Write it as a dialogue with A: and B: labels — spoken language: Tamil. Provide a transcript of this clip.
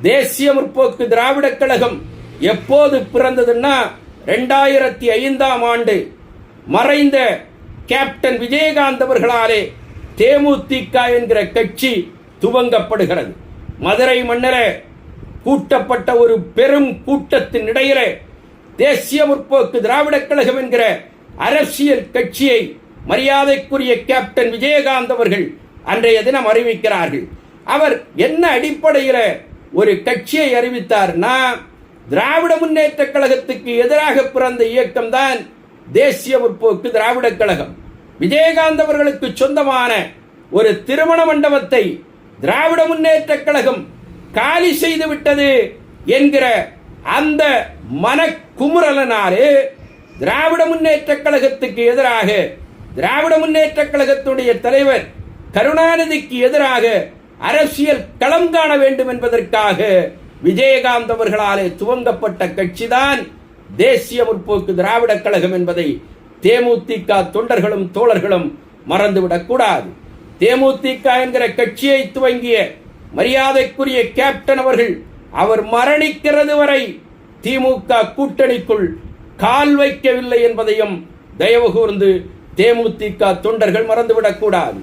A: தேசிய முற்போக்கு திராவிடக் கழகம் எப்போது பிறந்ததுன்னா 2005ஆம் ஆண்டு மறைந்த கேப்டன் விஜயகாந்த் அவர்களாலே தேமுதிக என்கிற கட்சி துவங்கப்படுகிறது. மதுரை மன்னரே கூட்டப்பட்ட ஒரு பெரும் கூட்டத்தின் இடையிலே தேசிய முற்போக்கு திராவிடக் கழகம் என்கிற அரசியல் கட்சியை மரியாதைக்குரிய கேப்டன் விஜயகாந்த் அவர்கள் அன்றைய தினம் அறிவிக்கிறார்கள். அவர் என்ன அடிப்படையில் ஒரு கட்சியை அறிவித்தார்னா, திராவிட முன்னேற்ற கழகத்துக்கு எதிராக பிறந்த இயக்கம் தான் தேசிய முற்போக்கு திராவிடக் கழகம். விஜயகாந்த் அவர்களுக்கு சொந்தமான ஒரு திருமண மண்டபத்தை திராவிட முன்னேற்ற கழகம் காலி செய்து விட்டது என்கிற அந்த மனக்குமுறலினாலே திராவிட முன்னேற்ற கழகத்துக்கு எதிராக, திராவிட முன்னேற்ற கழகத்துடைய தலைவர் கருணாநிதிக்கு எதிராக அரசியல் களம் காண வேண்டும் என்பதற்காக விஜயகாந்த் அவர்களாலே துவங்கப்பட்ட கட்சிதான் தேசிய முற்போக்கு திராவிடக் கழகம் என்பதை தேமுதிக தொண்டர்களும் தோழர்களும் மறந்துவிடக் கூடாது. தேமுதிக என்கிற கட்சியை துவங்கிய மரியாதைக்குரிய கேப்டன் அவர்கள் அவர் மரணிக்கிறது வரை திமுக கூட்டணிக்குள் கால் வைக்கவில்லை என்பதையும் தயவு கூர்ந்து தேமுதிக தொண்டர்கள் மறந்துவிடக் கூடாது.